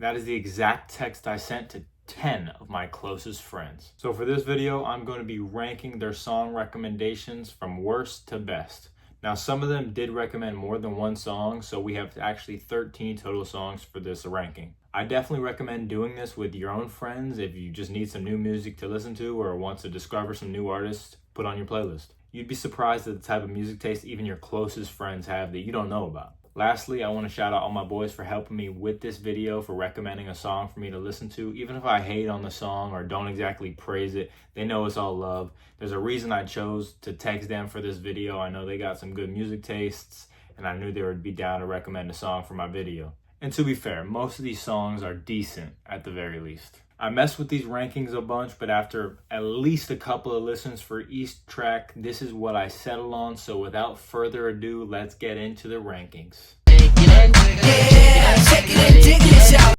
That is the exact text I sent to 10 of my closest friends. So for this video, I'm going to be ranking their song recommendations from worst to best. Now, some of them did recommend more than one song, so we have actually 13 total songs for this ranking. I definitely recommend doing this with your own friends if you just need some new music to listen to or want to discover some new artists, put on your playlist. You'd be surprised at the type of music taste even your closest friends have that you don't know about. Lastly, I want to shout out all my boys for helping me with this video, for recommending a song for me to listen to. Even if I hate on the song or don't exactly praise it, they know it's all love. There's a reason I chose to text them for this video. I know they got some good music tastes, and I knew they would be down to recommend a song for my video. And to be fair, most of these songs are decent at the very least. I messed with these rankings a bunch, but after at least a couple of listens for each track, this is what I settled on. So without further ado, let's get into the rankings.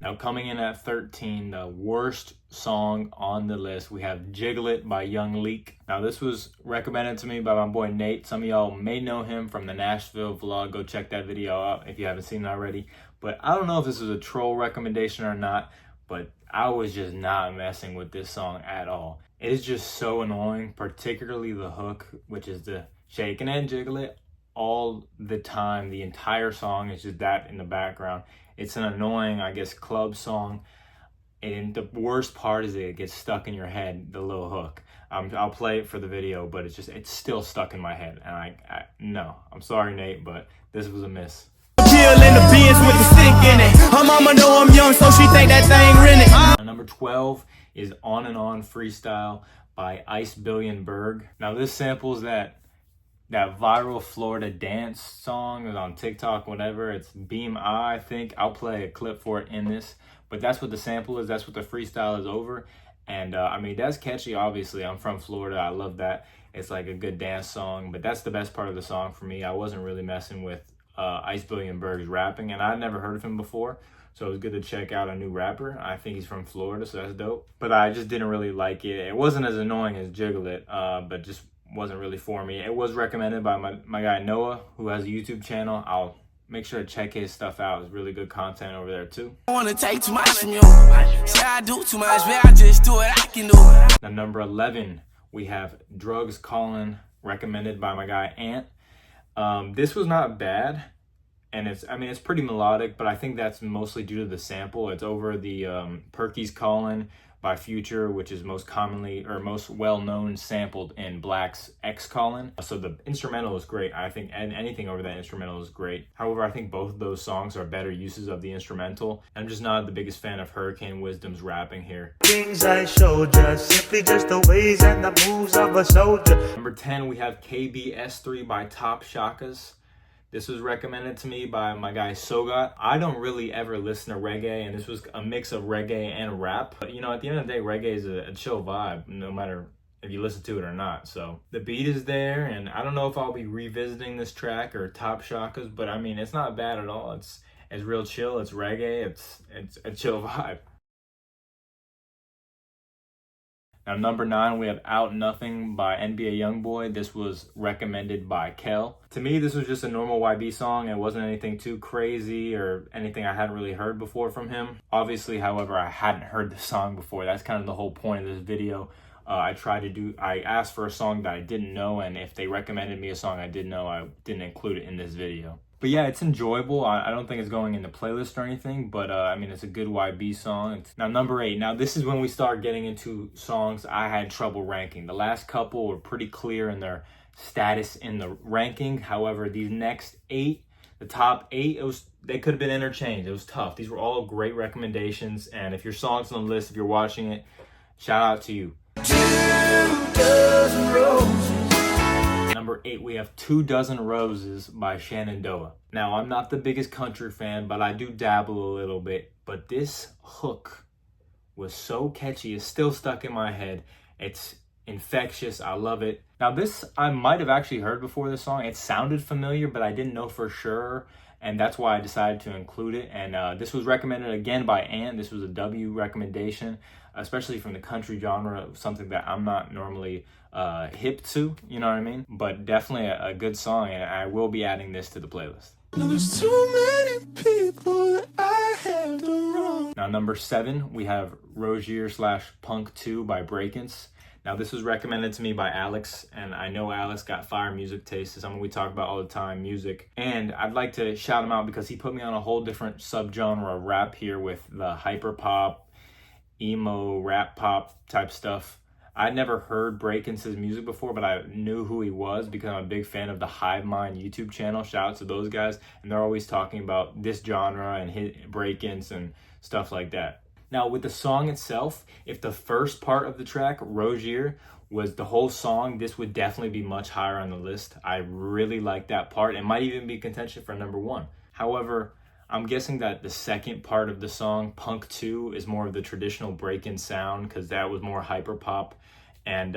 Now coming in at 13, the worst song on the list, we have Jiggle It by Young Leak. Now this was recommended to me by my boy Nate. Some of y'all may know him from the Nashville vlog. Go check that video out if you haven't seen it already. But I don't know if this was a troll recommendation or not, but I was just not messing with this song at all. It is just so annoying, particularly the hook, which is the shaking and jiggle it all the time. The entire song is just that in the background. It's an annoying, I guess, club song. And the worst part is that it gets stuck in your head, the little hook. I'll play it for the video, but it's still stuck in my head. And no, I'm sorry, Nate, but this was a miss. In the beans with the stick in it. Her mama know I'm young, so she think that thing rented. Number 12 is On and On Freestyle by Ice Billion Berg. Now this samples that viral Florida dance song on TikTok, whatever. It's Beam I think. I'll play a clip for it in this. But that's what the sample is. That's what the freestyle is over. And I mean, that's catchy, obviously. I'm from Florida. I love that. It's like a good dance song. But that's the best part of the song for me. I wasn't really messing with Ice Billion Berg's rapping, and I'd never heard of him before, so it was good to check out a new rapper. I think he's from Florida, so that's dope. But I just didn't really like it. It wasn't as annoying as Jiggle It, but just wasn't really for me. It was recommended by my guy Noah, who has a YouTube channel. I'll make sure to check his stuff out. It's really good content over there too. I wanna take too much from you. Say I do too much, but I just do what I can do. Now, number 11, we have Drugs Callin', recommended by my guy Ant. This was not bad, and it's pretty melodic, but I think that's mostly due to the sample. It's over the Perky's Callin' by Future, which is most commonly or most well-known sampled in Black's X Callin'. So the instrumental is great. I think anything over that instrumental is great. However, I think both of those songs are better uses of the instrumental. I'm just not the biggest fan of Hurricane Wisdom's rapping here. Things I showed you, simply just the ways and the moves of a soldier. Number 10, we have KBS3 by Top Shakas. This was recommended to me by my guy Sogat. I don't really ever listen to reggae, and this was a mix of reggae and rap. But you know, at the end of the day, reggae is a chill vibe, no matter if you listen to it or not. So the beat is there, and I don't know if I'll be revisiting this track or Top Shakas, but I mean, it's not bad at all. It's real chill. It's reggae. It's a chill vibe. Now, number 9, we have Out Nothing by NBA Youngboy. This was recommended by Kel. To me, this was just a normal YB song. It wasn't anything too crazy or anything I hadn't really heard before from him. Obviously, however, I hadn't heard the song before. That's kind of the whole point of this video. I asked for a song that I didn't know, and if they recommended me a song I did know, I didn't include it in this video. But yeah, it's enjoyable. I don't think it's going in the playlist or anything, but I mean, it's a good YB song. Now, number 8. Now, this is when we start getting into songs I had trouble ranking. The last couple were pretty clear in their status in the ranking. However, these next 8, the top 8, they could have been interchanged. It was tough. These were all great recommendations, and if your song's on the list, if you're watching it, shout out to you. 2 dozen roses. Number 8, we have 2 Dozen Roses by Shenandoah. Now, I'm not the biggest country fan, but I do dabble a little bit. But this hook was so catchy. It's still stuck in my head. It's infectious. I love it. Now, this I might have actually heard before this song. It sounded familiar, but I didn't know for sure. And that's why I decided to include it. And this was recommended again by Ant. This was a W recommendation, especially from the country genre, something that I'm not normally hip to, you know what I mean? But definitely a good song, and I will be adding this to the playlist. There's too many people that I Now number 7, we have Rozier / Punk 2 by Breakins. Now this was recommended to me by Alex, and I know Alex got fire music taste. It's something we talk about all the time, music. And I'd like to shout him out because he put me on a whole different subgenre of rap here with the hyper pop, emo, rap pop type stuff. I'd never heard Breakins' music before, but I knew who he was because I'm a big fan of the Hive Mind YouTube channel. Shout out to those guys. And they're always talking about this genre and Breakins and stuff like that. Now with the song itself, if the first part of the track, Rozier, was the whole song, this would definitely be much higher on the list. I really like that part. It might even be contention for number 1. However, I'm guessing that the second part of the song, Punk 2, is more of the traditional break-in sound because that was more hyper pop. And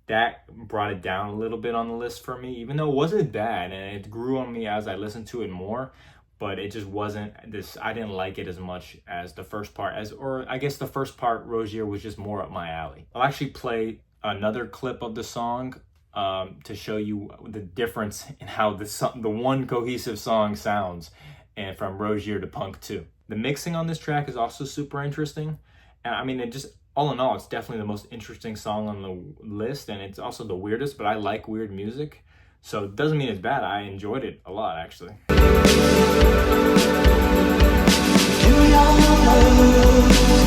that brought it down a little bit on the list for me, even though it wasn't bad and it grew on me as I listened to it more. But it just wasn't this, I didn't like it as much as the first part, or I guess the first part, Rozier, was just more up my alley. I'll actually play another clip of the song to show you the difference in how the one cohesive song sounds, and from Rozier to Punk 2. The mixing on this track is also super interesting. And I mean, it just, all in all, it's definitely the most interesting song on the list, and it's also the weirdest, but I like weird music. So it doesn't mean it's bad. I enjoyed it a lot, actually.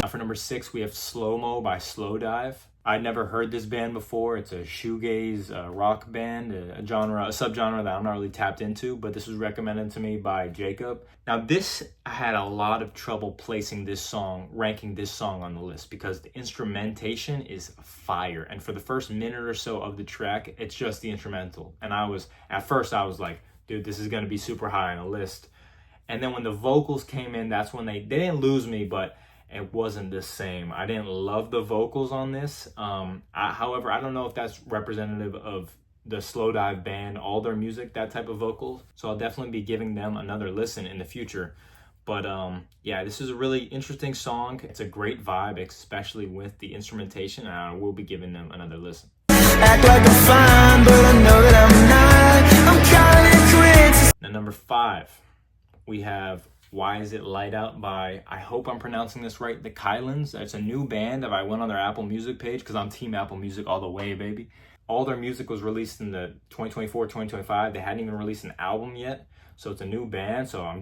Now for number 6, we have Slow Mo by Slowdive. I'd never heard this band before. It's a shoegaze rock band, a subgenre that I'm not really tapped into, but this was recommended to me by Jacob. Now this, I had a lot of trouble ranking this song on the list because the instrumentation is fire. And for the first minute or so of the track, it's just the instrumental. And at first I was like, dude, this is gonna be super high on the list. And then when the vocals came in, that's when they didn't lose me, but it wasn't the same. I didn't love the vocals on this. However, I don't know if that's representative of the Slowdive band, all their music, that type of vocals. So I'll definitely be giving them another listen in the future. But yeah, this is a really interesting song. It's a great vibe, especially with the instrumentation, and I will be giving them another listen. Act like I'm fine, but I know that I'm not. I'm calling it quits. Now number 5, we have Why Is It Light Out by, I hope I'm pronouncing this right, the Kylans. It's a new band that I went on their Apple Music page because I'm team Apple Music all the way, baby. All their music was released in the 2024, 2025. They hadn't even released an album yet. So it's a new band. So I'm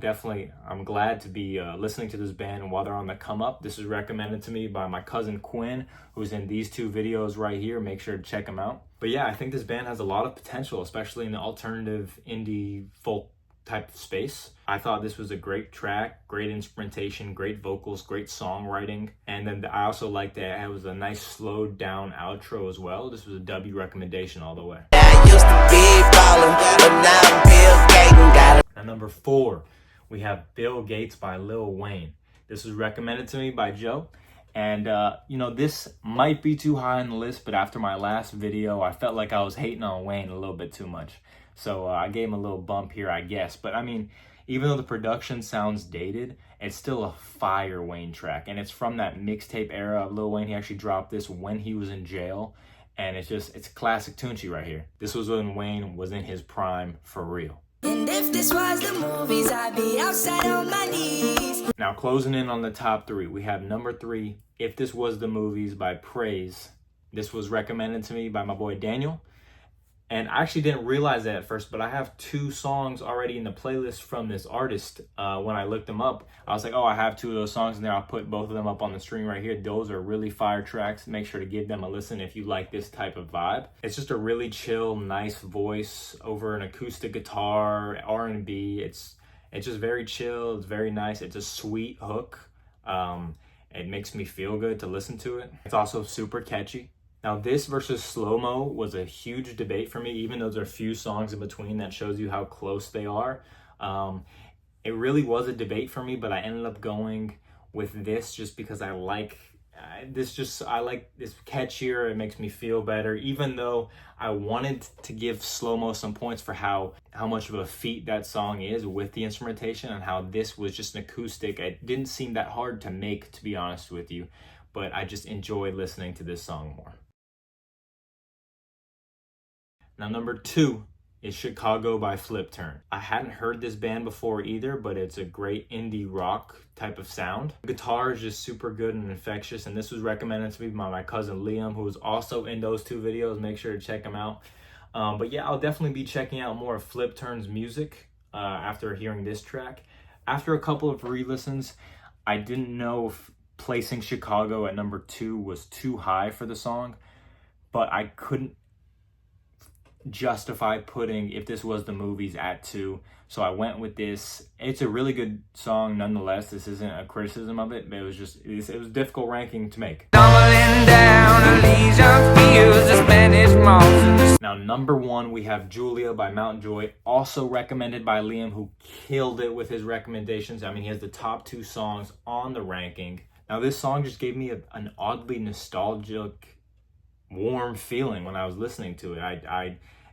glad to be listening to this band while they're on the come up. This is recommended to me by my cousin Quinn, who's in these 2 videos right here. Make sure to check them out. But yeah, I think this band has a lot of potential, especially in the alternative indie folk type of space. I thought this was a great track, great instrumentation, great vocals, great songwriting. And then I also liked that it was a nice slowed down outro as well. This was a W recommendation all the way. Now number 4, we have Bill Gates by Lil Wayne. This was recommended to me by Joe. And this might be too high on the list, but after my last video, I felt like I was hating on Wayne a little bit too much. So I gave him a little bump here, I guess. But I mean, even though the production sounds dated, it's still a fire Wayne track. And it's from that mixtape era of Lil Wayne. He actually dropped this when he was in jail. And it's classic Tunchi right here. This was when Wayne was in his prime for real. And if this was the movies, I'd be outside on my knees. Now closing in on the top 3, we have number 3, If This Was the Movies by Praise. This was recommended to me by my boy Daniel. And I actually didn't realize that at first, but I have 2 songs already in the playlist from this artist. When I looked them up, I was like, oh, I have 2 of those songs in there. I'll put both of them up on the screen right here. Those are really fire tracks. Make sure to give them a listen if you like this type of vibe. It's just a really chill, nice voice over an acoustic guitar, R&B. It's just very chill. It's very nice. It's a sweet hook. It makes me feel good to listen to it. It's also super catchy. Now this versus Slow Mo was a huge debate for me, even though there are a few songs in between. That shows you how close they are. It really was a debate for me, but I ended up going with this just because I like this catchier. It makes me feel better, even though I wanted to give Slow Mo some points for how much of a feat that song is with the instrumentation, and how this was just an acoustic. It didn't seem that hard to make, to be honest with you, but I just enjoyed listening to this song more. Now number 2, is Chicago by Flip Turn. I hadn't heard this band before either, but it's a great indie rock type of sound. The guitar is just super good and infectious, and this was recommended to me by my cousin Liam, who was also in those two videos. Make sure to check him out. But yeah, I'll definitely be checking out more of Flip Turn's music after hearing this track. After a couple of re-listens, I didn't know if placing Chicago at number 2 was too high for the song, but I couldn't justify putting If This Was the Movies at 2, so I went with this. It's a really good song nonetheless. This isn't a criticism of it, but it was just it was a difficult ranking to make. Now number 1, we have Julia by Mountain Joy, also recommended by Liam, who killed it with his recommendations. I mean, he has the top 2 songs on the ranking. Now this song just gave me an oddly nostalgic, warm feeling when I was listening to it.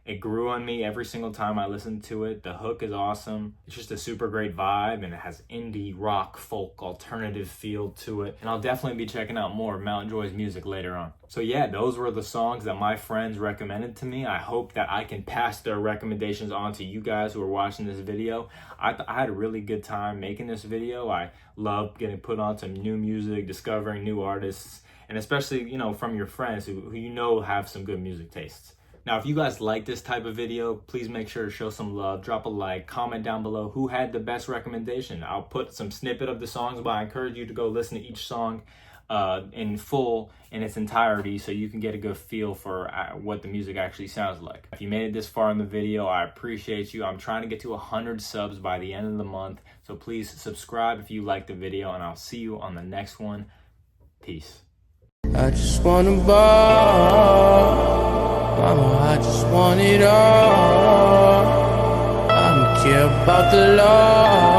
It grew on me every single time I listened to it. The hook is awesome. It's just a super great vibe, and it has indie rock, folk, alternative feel to it. And I'll definitely be checking out more of Mountain Joy's music later on. So yeah, those were the songs that my friends recommended to me. I hope that I can pass their recommendations on to you guys who are watching this video. I had a really good time making this video. I love getting put on some new music, discovering new artists, and especially, you know, from your friends who you know have some good music tastes. Now, if you guys like this type of video, please make sure to show some love, drop a like, comment down below who had the best recommendation. I'll put some snippet of the songs, but I encourage you to go listen to each song in full, in its entirety, so you can get a good feel for what the music actually sounds like. If you made it this far in the video, I appreciate you. I'm trying to get to 100 subs by the end of the month, so please subscribe if you like the video, and I'll see you on the next one. Peace. I just wanna ball, mama, I just want it all. I don't care about the law.